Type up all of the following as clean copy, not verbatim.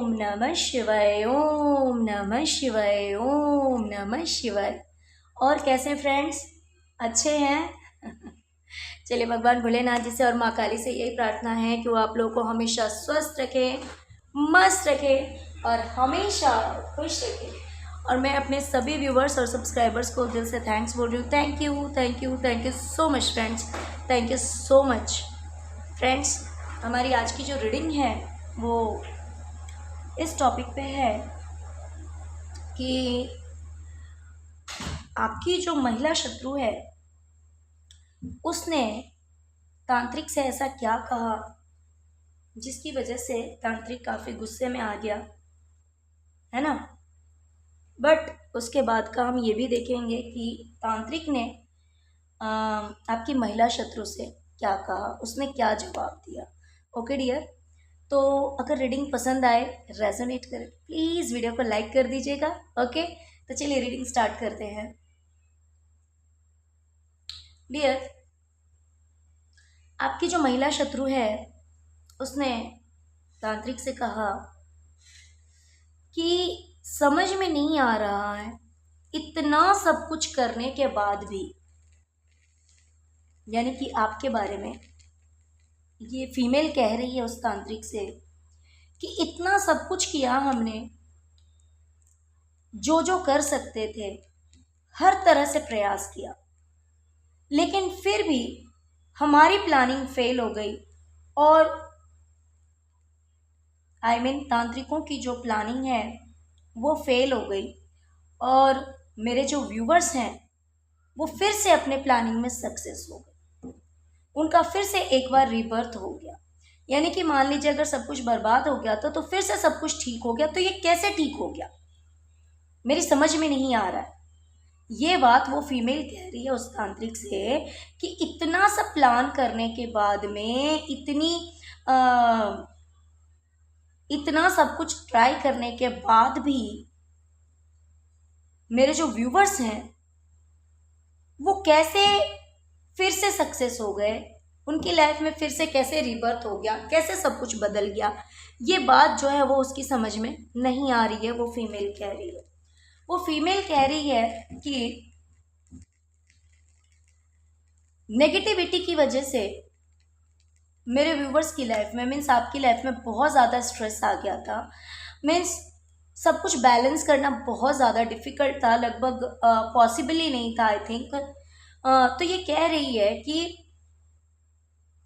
ओम नमः शिवाय, ओम नमः शिवाय, ओम नमः शिवाय। और कैसे हैं फ्रेंड्स? अच्छे हैं? चलिए, भगवान भोलेनाथ जी से और माँ काली से यही प्रार्थना है कि वो आप लोगों को हमेशा स्वस्थ रखें, मस्त रखें और हमेशा खुश रखें। और मैं अपने सभी व्यूवर्स और सब्सक्राइबर्स को दिल से थैंक्स बोल रही हूँ। Thank you, thank you, thank you so much friends. Thank you so much friends. हमारी आज की जो रीडिंग है वो इस टॉपिक पे है कि आपकी जो महिला शत्रु है उसने तांत्रिक से ऐसा क्या कहा जिसकी वजह से तांत्रिक काफ़ी गुस्से में आ गया, है ना। बट उसके बाद का हम ये भी देखेंगे कि तांत्रिक ने आपकी महिला शत्रु से क्या कहा, उसने क्या जवाब दिया। ओके डियर, तो अगर रीडिंग पसंद आए, रेजोनेट करे, प्लीज़ वीडियो को लाइक कर दीजिएगा। ओके, तो चलिए रीडिंग स्टार्ट करते हैं। डियर, आपकी जो महिला शत्रु है उसने तांत्रिक से कहा कि समझ में नहीं आ रहा है, इतना सब कुछ करने के बाद भी, यानी कि आपके बारे में ये फीमेल कह रही है उस तांत्रिक से कि इतना सब कुछ किया हमने, जो जो कर सकते थे हर तरह से प्रयास किया, लेकिन फिर भी हमारी प्लानिंग फेल हो गई। और तांत्रिकों की जो प्लानिंग है वो फेल हो गई और मेरे जो व्यूवर्स हैं वो फिर से अपने प्लानिंग में सक्सेस हो गए। उनका फिर से एक बार रीबर्थ हो गया। यानी कि मान लीजिए अगर सब कुछ बर्बाद हो गया था तो फिर से सब कुछ ठीक हो गया, तो ये कैसे ठीक हो गया, मेरी समझ में नहीं आ रहा है। ये बात वो फीमेल कह रही है उस तांत्रिक से कि इतना सब प्लान करने के बाद में, इतना सब कुछ ट्राई करने के बाद भी मेरे जो व्यूवर्स हैं वो कैसे फिर से सक्सेस हो गए, उनकी लाइफ में फिर से कैसे रीबर्थ हो गया, कैसे सब कुछ बदल गया। ये बात जो है वो उसकी समझ में नहीं आ रही है। वो फीमेल कह रही है, वो फीमेल कह रही है कि नेगेटिविटी की वजह से मेरे व्यूवर्स की लाइफ में, मीन्स आपकी लाइफ में बहुत ज़्यादा स्ट्रेस आ गया था। मीन्स सब कुछ बैलेंस करना बहुत ज़्यादा डिफ़िकल्ट था, लगभग पॉसिबल ही नहीं था आई थिंक। तो ये कह रही है कि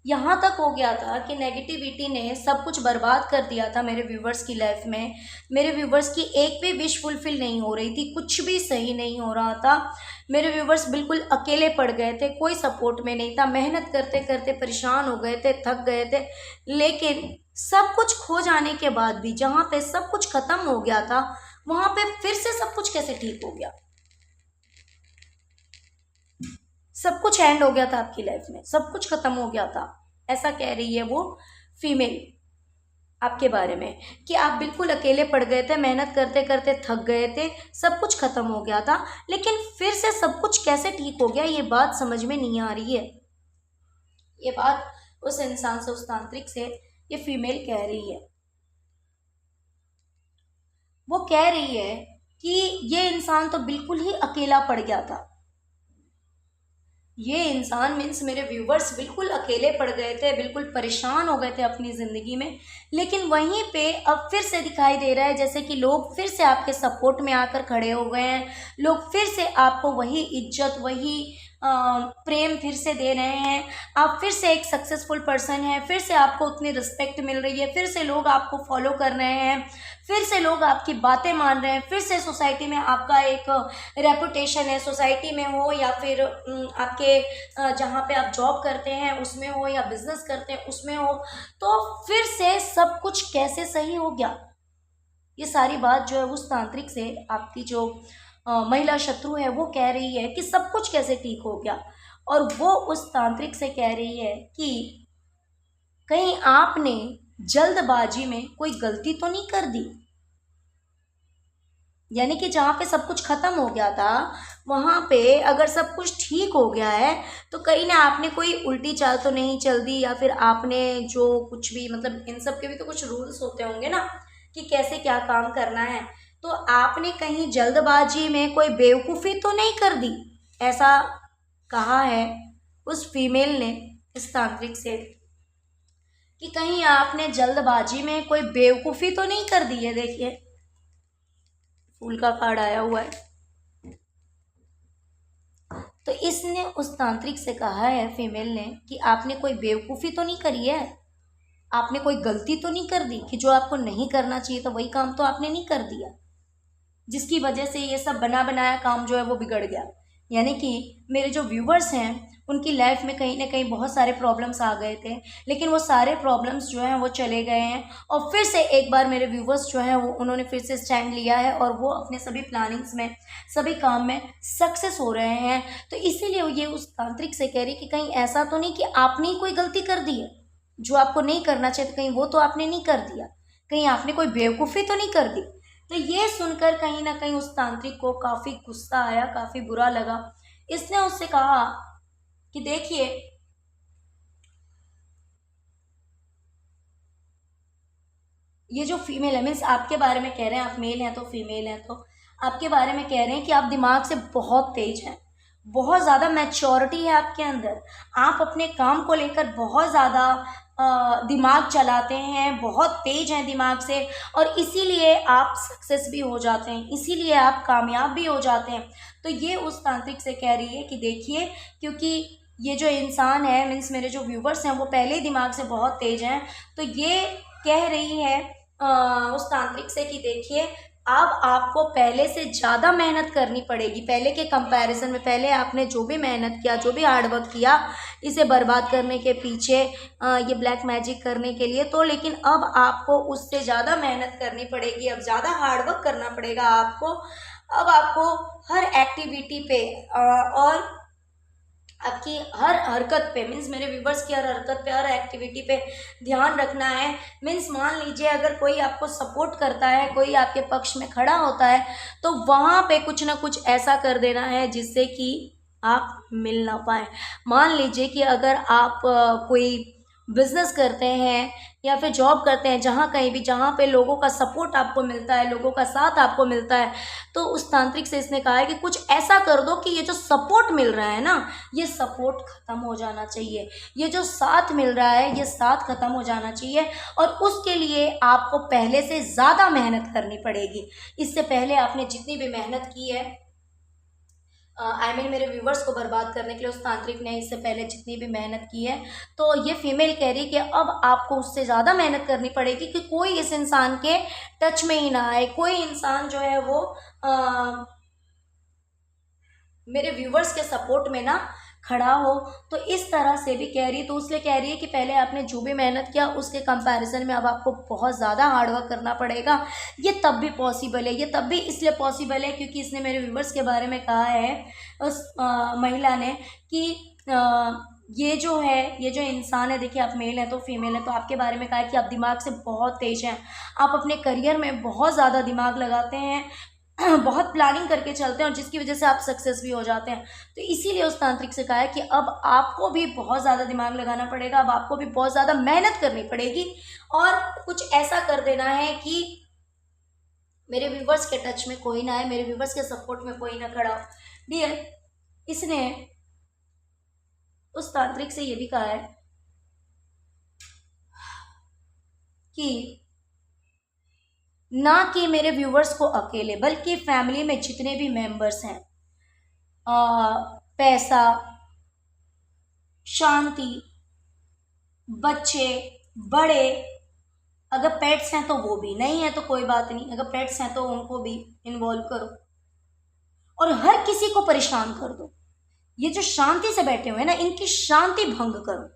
यहाँ तक हो गया था कि नेगेटिविटी ने सब कुछ बर्बाद कर दिया था मेरे व्यूवर्स की लाइफ में। मेरे व्यूवर्स की एक भी विश फुलफिल नहीं हो रही थी, कुछ भी सही नहीं हो रहा था। मेरे व्यूवर्स बिल्कुल अकेले पड़ गए थे, कोई सपोर्ट में नहीं था। मेहनत करते करते परेशान हो गए थे, थक गए थे। लेकिन सब कुछ खो जाने के बाद भी, जहाँ पे सब कुछ ख़त्म हो गया था वहाँ पे फिर से सब कुछ कैसे ठीक हो गया। सब कुछ एंड हो गया था आपकी लाइफ में, सब कुछ खत्म हो गया था, ऐसा कह रही है वो फीमेल आपके बारे में कि आप बिल्कुल अकेले पड़ गए थे, मेहनत करते करते थक गए थे, सब कुछ खत्म हो गया था, लेकिन फिर से सब कुछ कैसे ठीक हो गया, ये बात समझ में नहीं आ रही है। ये बात उस इंसान से, उस तांत्रिक से ये फीमेल कह रही है। वो कह रही है कि ये इंसान तो बिल्कुल ही अकेला पड़ गया था। ये इंसान मीन्स मेरे व्यूवर्स बिल्कुल अकेले पड़ गए थे, बिल्कुल परेशान हो गए थे अपनी ज़िंदगी में। लेकिन वहीं पे अब फिर से दिखाई दे रहा है जैसे कि लोग फिर से आपके सपोर्ट में आकर खड़े हो गए हैं। लोग फिर से आपको वही इज्जत, वही प्रेम फिर से दे रहे हैं। आप फिर से एक सक्सेसफुल पर्सन हैं, फिर से आपको उतनी रिस्पेक्ट मिल रही है, फिर से लोग आपको फॉलो कर रहे हैं, फिर से लोग आपकी बातें मान रहे हैं, फिर से सोसाइटी में आपका एक रेपुटेशन है, सोसाइटी में हो या फिर आपके जहाँ पे आप जॉब करते हैं उसमें हो या बिजनेस करते हैं उसमें हो, तो फिर से सब कुछ कैसे सही हो गया। ये सारी बात जो है उस तांत्रिक से आपकी जो महिला शत्रु है वो कह रही है कि सब कुछ कैसे ठीक हो गया। और वो उस तांत्रिक से कह रही है कि कहीं आपने जल्दबाजी में कोई गलती तो नहीं कर दी। यानी कि जहाँ पे सब कुछ खत्म हो गया था वहाँ पे अगर सब कुछ ठीक हो गया है तो कहीं ना आपने कोई उल्टी चाल तो नहीं चल दी, या फिर आपने जो कुछ भी, मतलब इन सब के भी तो कुछ रूल्स होते होंगे ना कि कैसे क्या काम करना है। तो आपने कहीं जल्दबाजी में कोई बेवकूफ़ी तो नहीं कर दी, ऐसा कहा है उस फीमेल ने इस तांत्रिक से, कि कहीं आपने जल्दबाजी में कोई बेवकूफ़ी तो नहीं कर दी है। देखिए फूल का कार्ड आया हुआ है। तो इसने उस तांत्रिक से कहा है फीमेल ने कि आपने कोई बेवकूफ़ी तो नहीं करी है, आपने कोई गलती तो नहीं कर दी कि जो आपको नहीं करना चाहिए था वही काम तो आपने नहीं कर दिया, जिसकी वजह से ये सब बना बनाया काम जो है वो बिगड़ गया। यानी कि मेरे जो व्यूवर्स हैं उनकी लाइफ में कहीं ना कहीं बहुत सारे प्रॉब्लम्स आ गए थे, लेकिन वो सारे प्रॉब्लम्स जो हैं वो चले गए हैं और फिर से एक बार मेरे व्यूवर्स जो हैं वो उन्होंने फिर से स्टैंड लिया है और वो अपने सभी प्लानिंग्स में, सभी काम में सक्सेस हो रहे हैं। तो इसीलिए ये उस तांत्रिक से कह रही कि कहीं ऐसा तो नहीं कि आपने ही कोई गलती कर दी है, जो आपको नहीं करना चाहिए कहीं वो तो आपने नहीं कर दिया, कहीं आपने कोई बेवकूफ़ी तो नहीं कर दी। तो ये सुनकर कहीं ना कहीं उस तांत्रिक को काफ़ी गुस्सा आया, काफ़ी बुरा लगा। इसने उससे कहा कि देखिए ये जो फीमेल है, मीन्स आपके बारे में कह रहे हैं, आप मेल हैं तो फीमेल हैं, तो आपके बारे में कह रहे हैं कि आप दिमाग से बहुत तेज हैं, बहुत ज़्यादा मैच्योरिटी है आपके अंदर, आप अपने काम को लेकर बहुत ज़्यादा दिमाग चलाते हैं, बहुत तेज हैं दिमाग से, और इसीलिए आप सक्सेस भी हो जाते हैं, इसीलिए आप कामयाब भी हो जाते हैं। तो ये उस तांत्रिक से कह रही है कि देखिए, क्योंकि ये जो इंसान है, मीन्स मेरे जो व्यूवर्स हैं वो पहले ही दिमाग से बहुत तेज हैं, तो ये कह रही है उस तांत्रिक से कि देखिए अब आपको पहले से ज़्यादा मेहनत करनी पड़ेगी, पहले के कंपैरिजन में। पहले आपने जो भी मेहनत किया, जो भी हार्डवर्क किया इसे बर्बाद करने के पीछे, ये ब्लैक मैजिक करने के लिए, तो लेकिन अब आपको उससे ज़्यादा मेहनत करनी पड़ेगी, अब ज़्यादा हार्डवर्क करना पड़ेगा आपको। अब आपको हर एक्टिविटी पे और आपकी हर हरकत पे, मीन्स मेरे व्यूवर्स की हर हरकत पे, हर एक्टिविटी पे ध्यान रखना है। मीन्स मान लीजिए अगर कोई आपको सपोर्ट करता है, कोई आपके पक्ष में खड़ा होता है, तो वहाँ पे कुछ ना कुछ ऐसा कर देना है जिससे कि आप मिल ना पाए। मान लीजिए कि अगर आप कोई बिजनेस करते हैं या फिर जॉब करते हैं, जहाँ कहीं भी जहाँ पे लोगों का सपोर्ट आपको मिलता है, लोगों का साथ आपको मिलता है, तो उस तांत्रिक से इसने कहा है कि कुछ ऐसा कर दो कि ये जो सपोर्ट मिल रहा है ना, ये सपोर्ट ख़त्म हो जाना चाहिए, ये जो साथ मिल रहा है ये साथ ख़त्म हो जाना चाहिए, और उसके लिए आपको पहले से ज़्यादा मेहनत करनी पड़ेगी। इससे पहले आपने जितनी भी मेहनत की है, मेरे व्यूवर्स को बर्बाद करने के लिए उस तांत्रिक ने इससे पहले जितनी भी मेहनत की है, तो ये फीमेल कह रही कि अब आपको उससे ज़्यादा मेहनत करनी पड़ेगी कि कोई इस इंसान के टच में ही ना आए, कोई इंसान जो है वो मेरे व्यूवर्स के सपोर्ट में ना खड़ा हो। तो इस तरह से भी कह रही है। तो उसलिए कह रही है कि पहले आपने जो भी मेहनत किया उसके कंपैरिजन में अब आपको बहुत ज़्यादा हार्डवर्क करना पड़ेगा। ये तब भी पॉसिबल है, ये तब भी इसलिए पॉसिबल है क्योंकि इसने मेरे व्यूवर्स के बारे में कहा है उस महिला ने कि ये जो है, ये जो इंसान है, देखिए आप मेल हैं तो फीमेल है, तो आपके बारे में कहा है कि आप दिमाग से बहुत तेज हैं, आप अपने करियर में बहुत ज़्यादा दिमाग लगाते हैं, बहुत प्लानिंग करके चलते हैं, और जिसकी वजह से आप सक्सेस भी हो जाते हैं। तो इसीलिए उस तांत्रिक से कहा है कि अब आपको भी बहुत ज़्यादा दिमाग लगाना पड़ेगा, अब आपको भी बहुत ज़्यादा मेहनत करनी पड़ेगी, और कुछ ऐसा कर देना है कि मेरे व्यूवर्स के टच में कोई ना आए, मेरे व्यूवर्स के सपोर्ट में कोई ना खड़ा हो। डियर, इसने उस तांत्रिक से ये भी कहा है कि ना कि मेरे व्यूवर्स को अकेले, बल्कि फैमिली में जितने भी मेंबर्स हैं, पैसा, शांति, बच्चे, बड़े, अगर पेट्स हैं तो वो भी, नहीं है तो कोई बात नहीं, अगर पेट्स हैं तो उनको भी इन्वॉल्व करो और हर किसी को परेशान कर दो। ये जो शांति से बैठे हुए हैं ना, इनकी शांति भंग करो,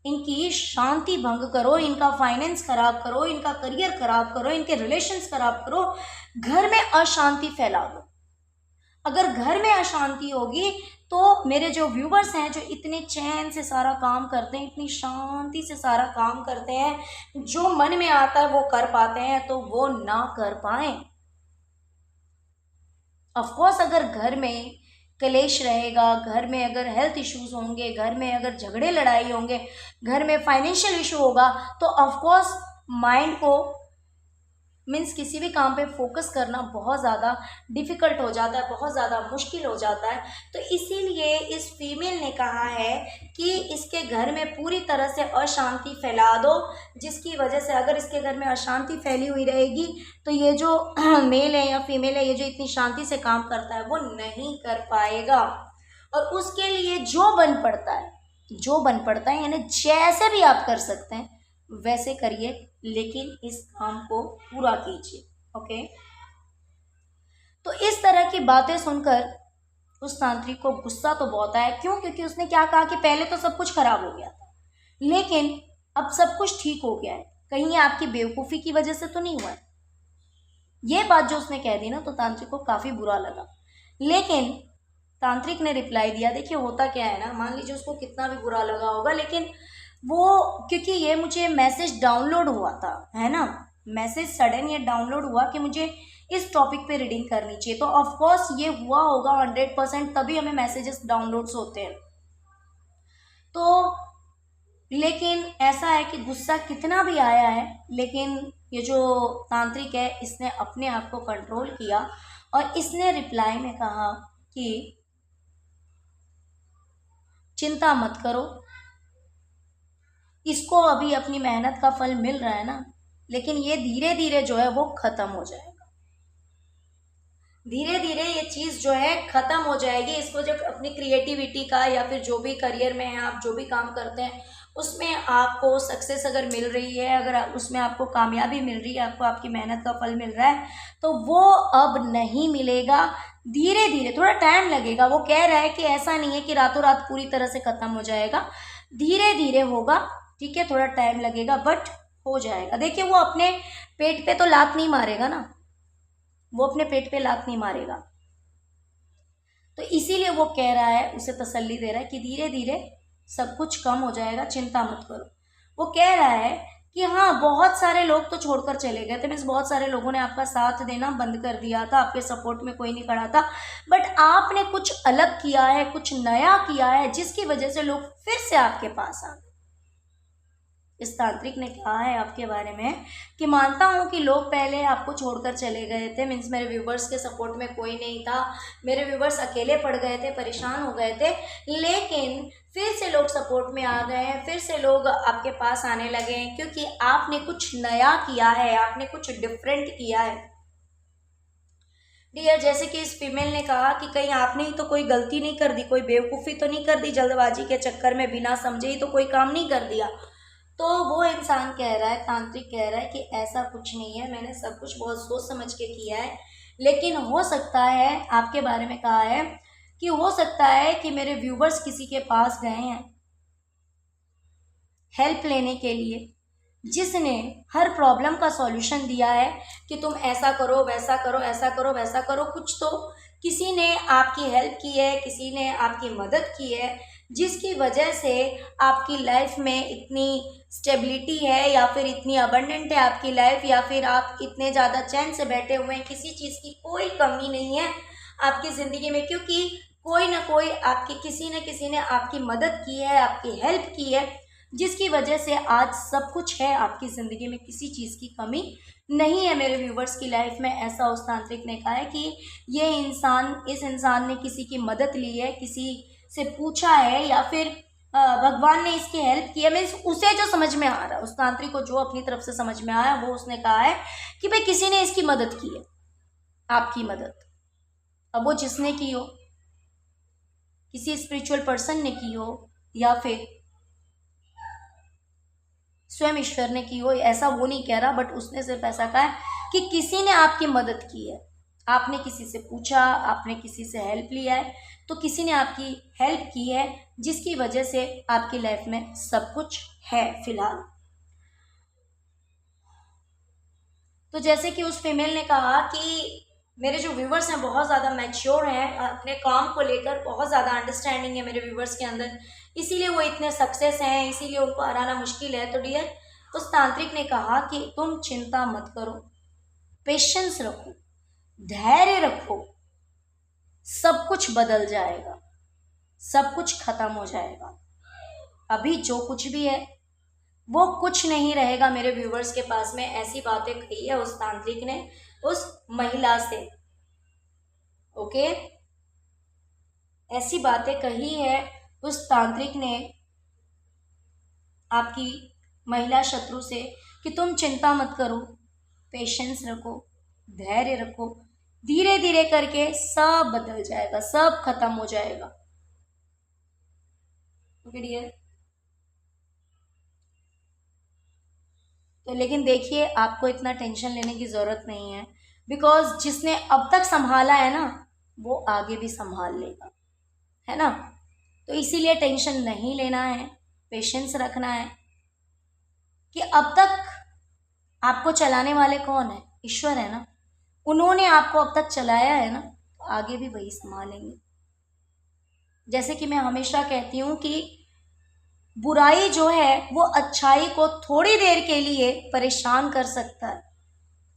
इनकी शांति भंग करो, इनका फाइनेंस खराब करो, इनका करियर खराब करो, इनके रिलेशंस खराब करो, घर में अशांति फैला दो। अगर घर में अशांति होगी तो मेरे जो व्यूवर्स हैं, जो इतने चैन से सारा काम करते हैं, इतनी शांति से सारा काम करते हैं, जो मन में आता है वो कर पाते हैं, तो वो ना कर पाए। ऑफकोर्स अगर घर में क्लेश रहेगा, घर में अगर हेल्थ इश्यूज होंगे, घर में अगर झगड़े लड़ाई होंगे, घर में फाइनेंशियल इशू होगा, तो ऑफकोर्स माइंड को मीन्स किसी भी काम पे फोकस करना बहुत ज़्यादा डिफ़िकल्ट हो जाता है, बहुत ज़्यादा मुश्किल हो जाता है। तो इसीलिए इस फीमेल ने कहा है कि इसके घर में पूरी तरह से अशांति फैला दो, जिसकी वजह से अगर इसके घर में अशांति फैली हुई रहेगी तो ये जो मेल है या फीमेल है, ये जो इतनी शांति से काम करता है वो नहीं कर पाएगा। और उसके लिए जो बन पड़ता है यानी जैसे भी आप कर सकते हैं वैसे करिए, लेकिन इस काम को पूरा कीजिए। ओके, तो इस तरह की बातें सुनकर उस तांत्रिक को गुस्सा तो बहुत आया। क्यों? क्योंकि उसने क्या कहा कि पहले तो सब कुछ खराब हो गया था, लेकिन अब सब कुछ ठीक हो गया है, कहीं ये आपकी बेवकूफ़ी की वजह से तो नहीं हुआ है। ये बात जो उसने कह दी ना, तो तांत्रिक को काफ़ी बुरा लगा। लेकिन तांत्रिक ने रिप्लाई दिया, देखिए होता क्या है ना, मान लीजिए उसको कितना भी बुरा लगा होगा, लेकिन वो क्योंकि ये मुझे मैसेज डाउनलोड हुआ था, है ना, मैसेज सडन ये डाउनलोड हुआ कि मुझे इस टॉपिक पे रीडिंग करनी चाहिए, तो ऑफ कोर्स ये हुआ होगा 100%, तभी हमें मैसेजेस डाउनलोड्स होते हैं। तो लेकिन ऐसा है कि गुस्सा कितना भी आया है, लेकिन ये जो तांत्रिक है इसने अपने आप को कंट्रोल किया और इसने रिप्लाई में कहा कि चिंता मत करो, इसको अभी अपनी मेहनत का फल मिल रहा है ना, लेकिन ये धीरे धीरे जो है वो ख़त्म हो जाएगा। धीरे धीरे ये चीज़ जो है ख़त्म हो जाएगी। इसको जब अपनी क्रिएटिविटी का या फिर जो भी करियर में है, आप जो भी काम करते हैं उसमें आपको सक्सेस अगर मिल रही है, अगर उसमें आपको कामयाबी मिल रही है, आपको आपकी मेहनत का फल मिल रहा है, तो वो अब नहीं मिलेगा। धीरे धीरे, थोड़ा टाइम लगेगा। वो कह रहा है कि ऐसा नहीं है कि रातों रात पूरी तरह से ख़त्म हो जाएगा, धीरे धीरे होगा, ठीक है, थोड़ा टाइम लगेगा बट हो जाएगा। देखिए वो अपने पेट पे तो लात नहीं मारेगा ना, वो अपने पेट पे लात नहीं मारेगा, तो इसीलिए वो कह रहा है, उसे तसल्ली दे रहा है कि धीरे धीरे सब कुछ कम हो जाएगा, चिंता मत करो। वो कह रहा है कि हाँ, बहुत सारे लोग तो छोड़कर चले गए थे, मीन्स बहुत सारे लोगों ने आपका साथ देना बंद कर दिया था, आपके सपोर्ट में कोई नहीं खड़ा था, बट आपने कुछ अलग किया है, कुछ नया किया है, जिसकी वजह से लोग फिर से आपके पास आ गए। इस तांत्रिक ने कहा है आपके बारे में कि मानता हूँ कि लोग पहले आपको छोड़कर चले गए थे, मीन्स मेरे व्यूवर्स के सपोर्ट में कोई नहीं था, मेरे व्यूवर्स अकेले पड़ गए थे, परेशान हो गए थे, लेकिन फिर से लोग सपोर्ट में आ गए हैं, फिर से लोग आपके पास आने लगे हैं, क्योंकि आपने कुछ नया किया है, आपने कुछ डिफरेंट किया है। डियर, जैसे कि इस फीमेल ने कहा कि कहीं आपने ही तो कोई गलती नहीं कर दी, कोई बेवकूफ़ी तो नहीं कर दी, जल्दबाजी के चक्कर में बिना समझे ही तो कोई काम नहीं कर दिया। तो वो इंसान कह रहा है, तांत्रिक कह रहा है कि ऐसा कुछ नहीं है, मैंने सब कुछ बहुत सोच समझ के किया है, लेकिन हो सकता है, आपके बारे में कहा है कि हो सकता है कि मेरे व्यूवर्स किसी के पास गए हैं हेल्प लेने के लिए, जिसने हर प्रॉब्लम का सॉल्यूशन दिया है कि तुम ऐसा करो, वैसा करो, ऐसा करो, वैसा करो, कुछ तो किसी ने आपकी हेल्प की है, किसी ने आपकी मदद की है, जिसकी वजह से आपकी लाइफ में इतनी स्टेबिलिटी है, या फिर इतनी अबंडेंट है आपकी लाइफ, या फिर आप इतने ज़्यादा चैन से बैठे हुए हैं, किसी चीज़ की कोई कमी नहीं है आपकी ज़िंदगी में, क्योंकि कोई ना कोई आपकी, किसी न किसी ने आपकी मदद की है, आपकी हेल्प की है, जिसकी वजह से आज सब कुछ है आपकी ज़िंदगी में, किसी चीज़ की कमी नहीं है मेरे व्यूवर्स की लाइफ में। ऐसा उस तांत्रिक ने कहा है कि ये इंसान, इस इंसान ने किसी की मदद ली है, किसी से पूछा है, या फिर भगवान ने इसकी हेल्प की है, मीन्स उसे जो समझ में आ रहा है, उस तांत्रिक को जो अपनी तरफ से समझ में आया वो उसने कहा है कि भाई किसी ने इसकी मदद की है, आपकी मदद। अब वो जिसने की हो, किसी स्पिरिचुअल पर्सन ने की हो, या फिर स्वयं ईश्वर ने की हो, ऐसा वो नहीं कह रहा, बट उसने सिर्फ ऐसा कहा है कि किसी ने आपकी मदद की है, आपने किसी से पूछा, आपने किसी से हेल्प लिया है, तो किसी ने आपकी हेल्प की है, जिसकी वजह से आपकी लाइफ में सब कुछ है फिलहाल। तो जैसे कि उस फीमेल ने कहा कि मेरे जो व्यूवर्स हैं बहुत ज़्यादा मैच्योर हैं, अपने काम को लेकर बहुत ज़्यादा अंडरस्टैंडिंग है मेरे व्यूवर्स के अंदर, इसीलिए वो इतने सक्सेस हैं, इसीलिए उनको हराना मुश्किल है। तो डियर, उस तांत्रिक ने कहा कि तुम चिंता मत करो, पेशेंस रखो, धैर्य रखो, सब कुछ बदल जाएगा, सब कुछ खत्म हो जाएगा। अभी जो कुछ भी है वो कुछ नहीं रहेगा मेरे व्यूवर्स के पास में। ऐसी बातें कही है उस तांत्रिक ने उस महिला से, ओके। ऐसी बातें कही है उस तांत्रिक ने आपकी महिला शत्रु से कि तुम चिंता मत करो, पेशेंस रखो, धैर्य रखो, धीरे धीरे करके सब बदल जाएगा, सब खत्म हो जाएगा, ओके डियर। तो लेकिन देखिए, आपको इतना टेंशन लेने की ज़रूरत नहीं है, बिकॉज जिसने अब तक संभाला है ना, वो आगे भी संभाल लेगा, है ना। तो इसीलिए टेंशन नहीं लेना है, पेशेंस रखना है कि अब तक आपको चलाने वाले कौन है? ईश्वर है ना। उन्होंने आपको अब तक चलाया है ना, तो आगे भी वही संभालेंगे। जैसे कि मैं हमेशा कहती हूँ कि बुराई जो है वो अच्छाई को थोड़ी देर के लिए परेशान कर सकता है,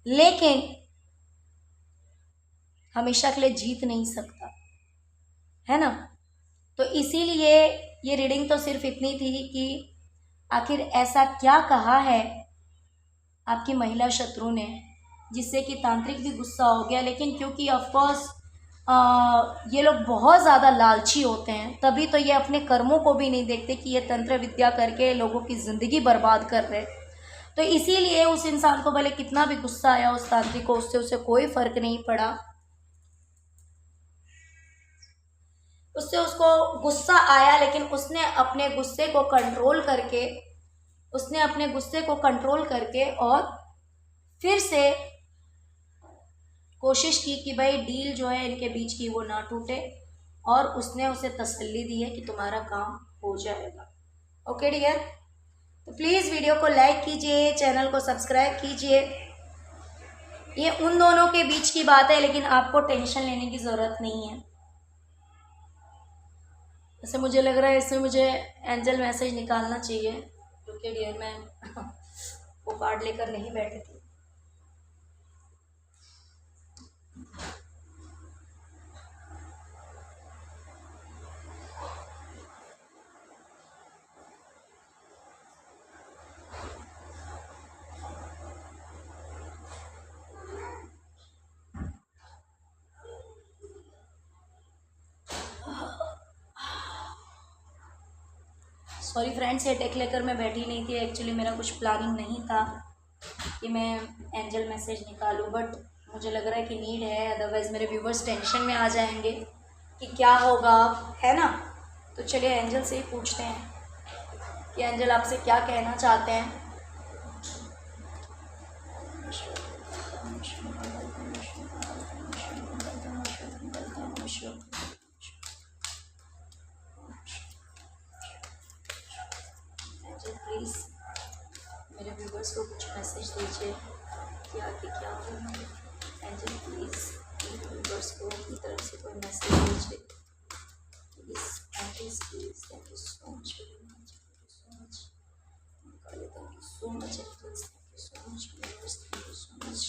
लेकिन हमेशा के लिए जीत नहीं सकता, है ना। तो इसीलिए ये रीडिंग तो सिर्फ इतनी थी कि आखिर ऐसा क्या कहा है आपकी महिला शत्रु ने जिससे कि तांत्रिक भी गुस्सा हो गया। लेकिन क्योंकि ऑफकोर्स ये लोग बहुत ज़्यादा लालची होते हैं, तभी तो ये अपने कर्मों को भी नहीं देखते कि ये तंत्र विद्या करके लोगों की ज़िंदगी बर्बाद कर रहे। तो इसीलिए उस इंसान को भले कितना भी गुस्सा आया, उस तांत्रिक को, उससे उसे कोई फ़र्क नहीं पड़ा। उससे उसको गुस्सा आया, लेकिन उसने अपने गुस्से को कंट्रोल करके और फिर से कोशिश की कि भाई डील जो है इनके बीच की वो ना टूटे, और उसने उसे तसल्ली दी है कि तुम्हारा काम हो जाएगा, ओके डियर। तो प्लीज़ वीडियो को लाइक कीजिए, चैनल को सब्सक्राइब कीजिए। ये उन दोनों के बीच की बात है, लेकिन आपको टेंशन लेने की ज़रूरत नहीं है। ऐसे मुझे लग रहा है इसमें मुझे एंजल मैसेज निकालना चाहिए, ओके डियर। मैं वो कार्ड लेकर नहीं बैठी थी। सॉरी फ्रेंड्स, ये टेक लेकर मैं बैठी नहीं थी। एक्चुअली मेरा कुछ प्लानिंग नहीं था कि मैं एंजल मैसेज निकालूं, बट मुझे लग रहा है कि नीड है, अदरवाइज़ मेरे व्यूवर्स टेंशन में आ जाएंगे कि क्या होगा, है ना। तो चलिए एंजल से ही पूछते हैं कि एंजल आपसे क्या कहना चाहते हैं। प्लीज़ मेरे व्यूवर्स को कुछ मैसेज दीजिए कि आगे क्या होगा। एंजल प्लीज़ मेरे व्यूवर्स को अपनी तरफ से कोई मैसेज दीजिए please. Angels please, thank you so much very much, thank you so much Kale, thank you so much angels, thank you so much viewers, thank you so much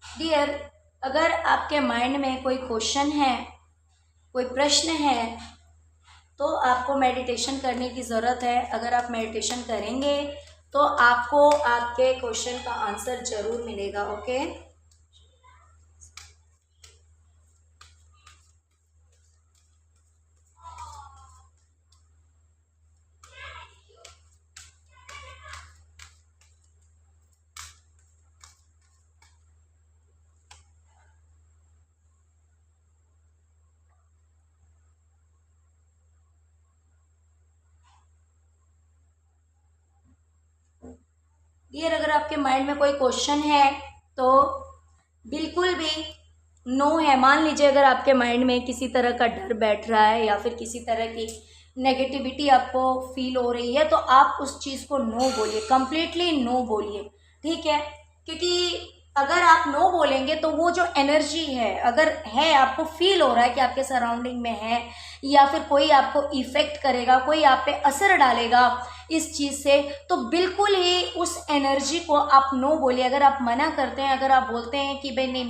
dear. अगर आपके mind में कोई क्वेश्चन है, कोई प्रश्न है, तो आपको मेडिटेशन करने की ज़रूरत है। अगर आप मेडिटेशन करेंगे तो आपको आपके क्वेश्चन का आंसर ज़रूर मिलेगा, ओके। डियर, अगर आपके माइंड में कोई क्वेश्चन है तो बिल्कुल भी नो है। मान लीजिए अगर आपके माइंड में किसी तरह का डर बैठ रहा है या फिर किसी तरह की नेगेटिविटी आपको फील हो रही है, तो आप उस चीज़ को नो बोलिए, कम्प्लीटली नो बोलिए, ठीक है। क्योंकि अगर आप नो बोलेंगे तो वो जो एनर्जी है, अगर है आपको फील हो रहा है कि आपके सराउंडिंग में है, या फिर कोई आपको इफ़ेक्ट करेगा, कोई आप पे असर डालेगा इस चीज़ से, तो बिल्कुल ही उस एनर्जी को आप नो बोलिए। अगर आप मना करते हैं, अगर आप बोलते हैं कि भाई नहीं,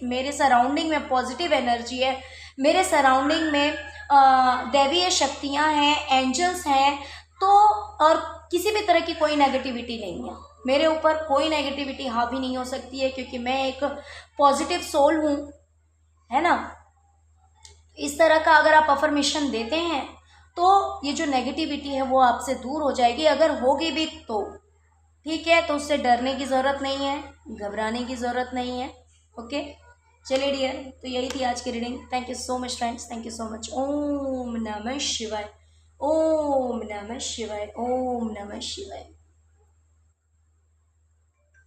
मेरे सराउंडिंग में पॉजिटिव एनर्जी है, मेरे सराउंडिंग में दैवीय शक्तियाँ हैं, एंजल्स हैं, तो और किसी भी तरह की कोई नेगेटिविटी नहीं है, मेरे ऊपर कोई नेगेटिविटी हावी नहीं हो सकती है, क्योंकि मैं एक पॉजिटिव सोल हूँ, है ना। इस तरह का अगर आप अफर्मेशन देते हैं तो ये जो नेगेटिविटी है वो आपसे दूर हो जाएगी। अगर होगी भी तो ठीक है, तो उससे डरने की ज़रूरत नहीं है, घबराने की ज़रूरत नहीं है। ओके, चलिए डियर, तो यही थी आज की reading. Thank you so much friends, thank you so much. Om नमः शिवाय, ओम नमः शिवाय, ओम नमः शिवाय।